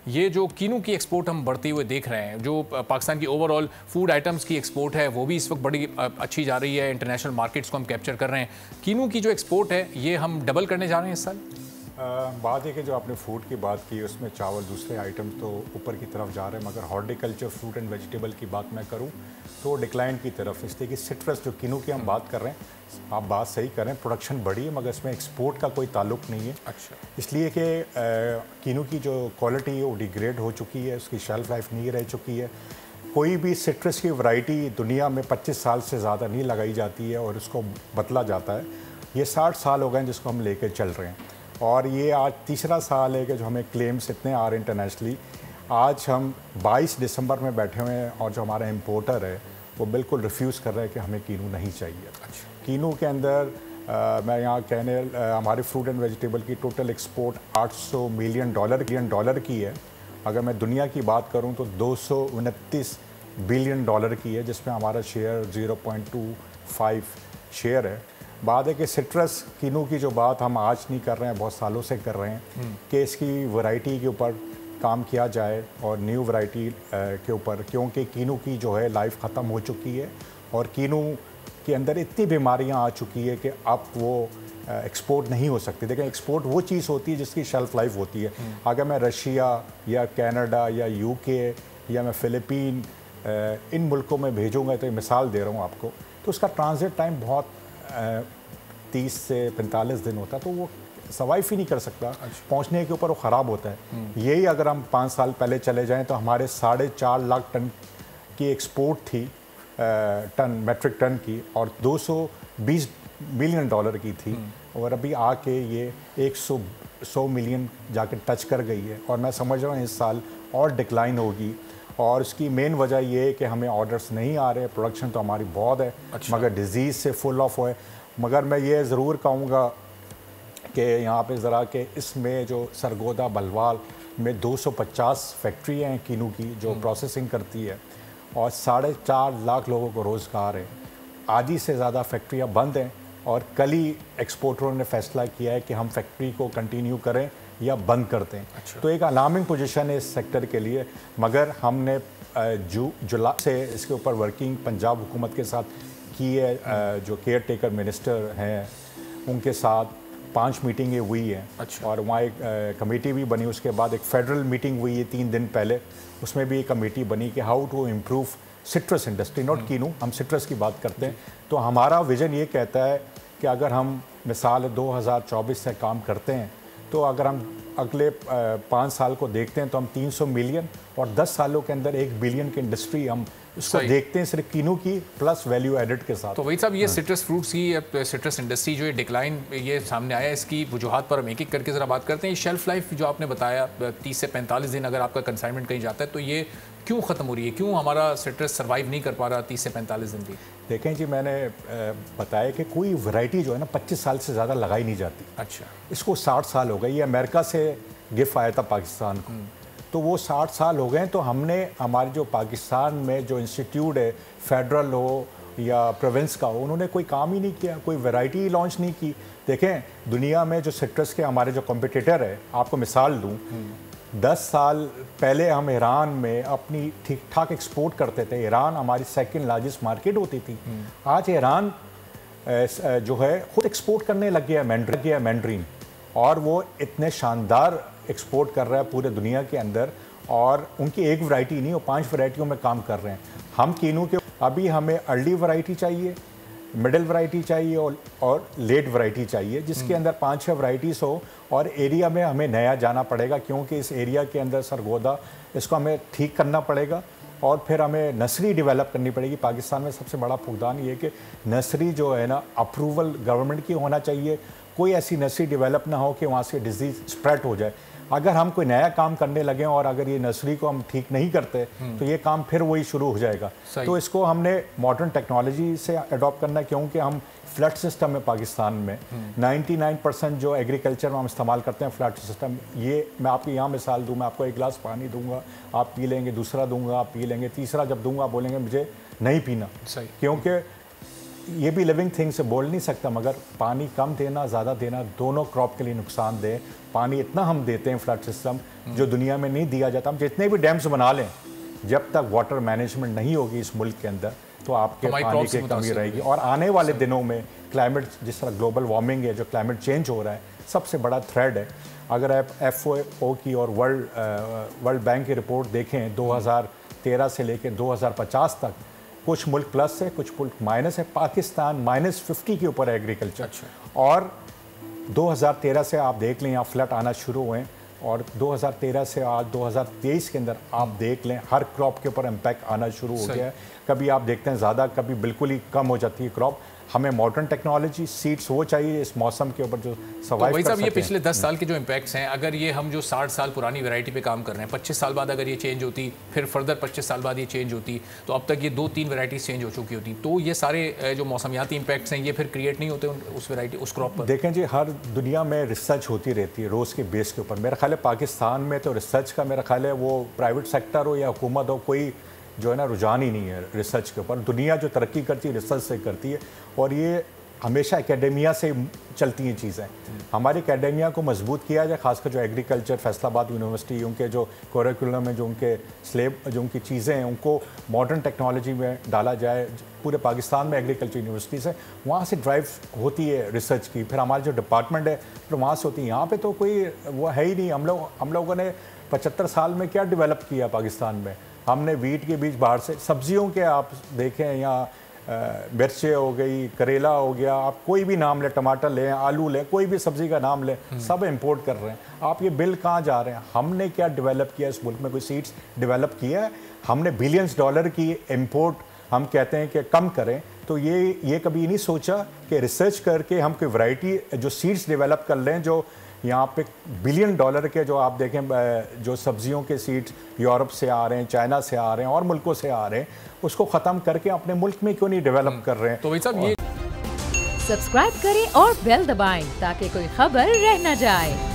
ये जो कीनू की एक्सपोर्ट हम बढ़ते हुए देख रहे हैं, जो पाकिस्तान की ओवरऑल फूड आइटम्स की एक्सपोर्ट है वो भी इस वक्त बड़ी अच्छी जा रही है, इंटरनेशनल मार्केट्स को हम कैप्चर कर रहे हैं। कीनू की जो एक्सपोर्ट है ये हम डबल करने जा रहे हैं इस साल। बात है कि जो आपने फूड की बात की उसमें चावल दूसरे आइटम तो ऊपर की तरफ जा रहे हैं, मगर हॉर्टिकल्चर फ्रूट एंड वेजिटेबल की बात मैं करूं तो डिक्लाइन की तरफ, इसलिए कि सिट्रस जो कीनू की हम बात कर रहे हैं, आप बात सही कर रहे हैं, प्रोडक्शन बढ़ी है मगर इसमें एक्सपोर्ट का कोई ताल्लुक नहीं है। अच्छा। इसलिए कि कीनू की जो क्वालिटी है वो डिग्रेड हो चुकी है, उसकी शेल्फ लाइफ नहीं रह चुकी है। कोई भी सिट्रस की वैरायटी दुनिया में 25 साल से ज़्यादा नहीं लगाई जाती है और उसको बदला जाता है। ये 60 साल हो गए हैं जिसको हम लेकर चल रहे हैं और ये आज तीसरा साल है कि जो हमें क्लेम्स इतने आ रहे हैं इंटरनेशनली। आज हम 22 दिसंबर में बैठे हुए हैं और जो हमारा इम्पोर्टर है वो बिल्कुल रिफ्यूज़ कर रहा है कि हमें कीनू नहीं चाहिए। अच्छा। कीनू के अंदर मैं यहाँ कहने हमारी फ्रूट एंड वेजिटेबल की टोटल एक्सपोर्ट $800 मिलियन की है। अगर मैं दुनिया की बात करूँ तो 229 बिलियन डॉलर की है, जिसमें हमारा शेयर 0.25 शेयर है। बात है कि सिट्रस कीनू की जो बात हम आज नहीं कर रहे हैं, बहुत सालों से कर रहे हैं कि इसकी वैरायटी के ऊपर काम किया जाए और न्यू वैरायटी के ऊपर, क्योंकि कीनू की जो है लाइफ ख़त्म हो चुकी है और कीनू के अंदर इतनी बीमारियां आ चुकी है कि अब वो एक्सपोर्ट नहीं हो सकती। देखें, एक्सपोर्ट वो चीज़ होती है जिसकी शेल्फ लाइफ होती है। अगर मैं रशिया या कनाडा या यूके या मैं फ़िलिपीन इन मुल्कों में भेजूँगा, तो मिसाल दे रहा हूँ आपको, तो उसका ट्रांजिट टाइम बहुत 30 से 45 दिन होता है, तो वो सर्वाइव ही नहीं कर सकता। अच्छा। पहुँचने के ऊपर वो ख़राब होता है। यही अगर हम 5 साल पहले चले जाएं तो हमारे 4.5 लाख टन की एक्सपोर्ट थी, मेट्रिक टन की, और 220 मिलियन डॉलर की थी, और अभी आके ये 100 मिलियन जाके टच कर गई है। और मैं समझ रहा हूँ इस साल और डिक्लाइन होगी और इसकी मेन वजह ये है कि हमें ऑर्डर्स नहीं आ रहे, प्रोडक्शन तो हमारी बहुत है। अच्छा। मगर डिज़ीज़ से फुल ऑफ है। मगर मैं ये ज़रूर कहूँगा कि यहाँ पे ज़रा कि इसमें जो सरगोदा बलवाल में 250 फैक्ट्री हैं कीनू की जो प्रोसेसिंग करती है और 4.5 लाख लोगों को रोज़गार है। आधी से ज़्यादा फैक्ट्रियाँ बंद हैं और कल ही एक्सपोर्टरों ने फैसला किया है कि हम फैक्ट्री को कंटिन्यू करें या बंद कर दें। अच्छा। तो एक अलार्मिंग पोजीशन है इस सेक्टर के लिए। मगर हमने जुलाई से इसके ऊपर वर्किंग पंजाब हुकूमत के साथ की है। जो केयर टेकर मिनिस्टर हैं उनके साथ 5 मीटिंगें हुई हैं। अच्छा। और वहाँ एक कमेटी भी बनी। उसके बाद एक फेडरल मीटिंग हुई है 3 दिन पहले, उसमें भी एक कमेटी बनी कि how to improve citrus industry, not kinnow, हम सिट्रस की बात करते हैं। तो हमारा विज़न ये कहता है कि अगर हम मिसाल 2024 से काम करते हैं तो अगर हम अगले 5 साल को देखते हैं तो हम 300 मिलियन और 10 सालों के अंदर 1 बिलियन की इंडस्ट्री हम उसको देखते हैं सिर्फ कीनू की प्लस वैल्यू एडेड के साथ। तो वही साहब, ये सिट्रस फ्रूट्स की सिट्रस इंडस्ट्री जो ये डिक्लाइन ये सामने आया, इसकी वजूहात पर हम एक एक करके ज़रा बात करते हैं। शेल्फ लाइफ जो आपने बताया 30 से 45 दिन अगर आपका कंसाइनमेंट कहीं जाता है, तो ये क्यों ख़त्म हो रही है? क्यों हमारा सिट्रस सर्वाइव नहीं कर पा रहा 30 से 45 दिन भी? देखें जी, मैंने बताया कि कोई वैरायटी जो है ना 25 साल से ज़्यादा लगाई नहीं जाती। अच्छा। इसको 60 साल हो गए। ये अमेरिका से गिफ्ट आया था पाकिस्तान को, तो वो 60 साल हो गए। तो हमने हमारे जो पाकिस्तान में जो इंस्टीट्यूट है, फेडरल हो या प्रोविंस का हो, उन्होंने कोई काम ही नहीं किया, कोई वैरायटी लॉन्च नहीं की। देखें, दुनिया में जो सिट्रस के हमारे जो कॉम्पिटिटर है, आपको मिसाल दूँ, 10 साल पहले हम ईरान में अपनी ठीक ठाक एक्सपोर्ट करते थे। ईरान हमारी सेकंड लार्जेस्ट मार्केट होती थी। आज ईरान जो है खुद एक्सपोर्ट करने लग गया है मैंड्रीन, और वो इतने शानदार एक्सपोर्ट कर रहा है पूरे दुनिया के अंदर। और उनकी एक वैरायटी नहीं, वो 5 वैरायटियों में काम कर रहे हैं। हम कीनू के अभी हमें अर्ली वैरायटी चाहिए, मिडिल वैरायटी चाहिए और लेट वैरायटी चाहिए, जिसके अंदर 5-6 वैरायटीज़ हो। और एरिया में हमें नया जाना पड़ेगा, क्योंकि इस एरिया के अंदर सरगोदा, इसको हमें ठीक करना पड़ेगा और फिर हमें नर्सरी डेवलप करनी पड़ेगी। पाकिस्तान में सबसे बड़ा फुकदान ये कि नर्सरी जो है ना, अप्रूवल गवर्नमेंट की होना चाहिए। कोई ऐसी नर्सरी डेवलप ना हो कि वहाँ से डिजीज़ स्प्रेड हो जाए। अगर हम कोई नया काम करने लगे और अगर ये नर्सरी को हम ठीक नहीं करते तो ये काम फिर वही शुरू हो जाएगा। तो इसको हमने मॉडर्न टेक्नोलॉजी से अडॉप्ट करना है, क्योंकि हम फ्लड सिस्टम है पाकिस्तान में। 99% जो एग्रीकल्चर में हम इस्तेमाल करते हैं फ्लड सिस्टम। ये मैं आपकी यहाँ मिसाल दूँ, मैं आपको एक गिलास पानी दूंगा, आप पी लेंगे, दूसरा दूंगा, आप पी लेंगे, तीसरा जब दूंगा आप बोलेंगे मुझे नहीं पीना, क्योंकि ये भी लिविंग थिंग से बोल नहीं सकता, मगर पानी कम देना ज़्यादा देना दोनों क्रॉप के लिए नुकसान दे। पानी इतना हम देते हैं फ्लड सिस्टम जो दुनिया में नहीं दिया जाता। हम जितने भी डैम्स बना लें, जब तक वाटर मैनेजमेंट नहीं होगी इस मुल्क के अंदर तो आपके पानी की कमी रहेगी। और आने वाले दिनों में क्लाइमेट, जिस तरह ग्लोबल वार्मिंग है, जो क्लाइमेट चेंज हो रहा है, सबसे बड़ा थ्रेड है। अगर आप FAO की और वर्ल्ड बैंक की रिपोर्ट देखें 2013 से लेकर 2050 तक, कुछ मुल्क प्लस है, कुछ मुल्क माइनस है। पाकिस्तान -50 के ऊपर है एग्रीकल्चर। और 2013 से आप देख लें यहाँ फ्लड आना शुरू हुए, और 2013 से आज 2023 के अंदर आप देख लें हर क्रॉप के ऊपर इम्पैक्ट आना शुरू हो गया है। कभी आप देखते हैं ज़्यादा, कभी बिल्कुल ही कम हो जाती है क्रॉप। हमें मॉडर्न टेक्नोलॉजी, सीड्स वो चाहिए इस मौसम के ऊपर जो सर्वाइव कर सके। ये पिछले 10 साल के जो इम्पैक्ट्स हैं, अगर ये हम जो 60 साल पुरानी वैरायटी पे काम कर रहे हैं, 25 साल बाद अगर ये चेंज होती, फिर फर्दर 25 साल बाद ये चेंज होती, तो अब तक ये 2-3 वैरायटीज चेंज हो चुकी होती, तो ये सारे जो मौसमियाती इम्पैक्ट्स हैं ये फिर क्रिएट नहीं होते उस वैरायटी, उस क्रॉप पर? देखें जी, हर दुनिया में रिसर्च होती रहती है रोज़ के बेस के ऊपर। मेरा ख्याल है पाकिस्तान में तो रिसर्च का, मेरा ख्याल है वो प्राइवेट सेक्टर हो या हुकूमत हो, कोई जो है ना रुझान ही नहीं है रिसर्च के ऊपर। दुनिया जो तरक्की करती है रिसर्च से करती है, और ये हमेशा एकेडेमिया से चलती हैं चीज़ें। हमारी एकेडेमिया को मजबूत किया जाए, खासकर जो एग्रीकल्चर, फैसलाबाद यूनिवर्सिटी, उनके जो करिकुलम में जो उनके जो उनकी चीज़ें हैं उनको मॉडर्न टेक्नोलॉजी में डाला जाए। पूरे पाकिस्तान में एग्रीकल्चर यूनिवर्सिटीज़ है, वहाँ से ड्राइव होती है रिसर्च की। फिर हमारे जो डिपार्टमेंट है फिर वहाँ से होती है। यहाँ पर तो कोई वो है ही नहीं। हम लोगों ने 75 साल में क्या डेवलप किया पाकिस्तान में? हमने वीट के बीज बाहर से, सब्जियों के आप देखें यहाँ मिर्चे हो गई, करेला हो गया, आप कोई भी नाम लें, टमाटर लें, आलू लें, कोई भी सब्जी का नाम लें, सब इंपोर्ट कर रहे हैं। आप ये बिल कहाँ जा रहे हैं? हमने क्या डेवलप किया इस मुल्क में? कोई सीड्स डेवलप किया है? हमने बिलियंस डॉलर की इंपोर्ट हम कहते हैं कि कम करें, तो ये कभी नहीं सोचा कि रिसर्च करके हम कोई वैरायटी जो सीड्स डेवलप कर लें, जो यहाँ पे $1 बिलियन के, जो आप देखें जो सब्जियों के सीड्स यूरोप से आ रहे हैं, चाइना से आ रहे हैं और मुल्कों से आ रहे हैं, उसको ख़त्म करके अपने मुल्क में क्यों नहीं डेवलप कर रहे हैं? तो भाई साहब ये सब्सक्राइब करें और बेल दबाएं ताकि कोई खबर रह न जाए।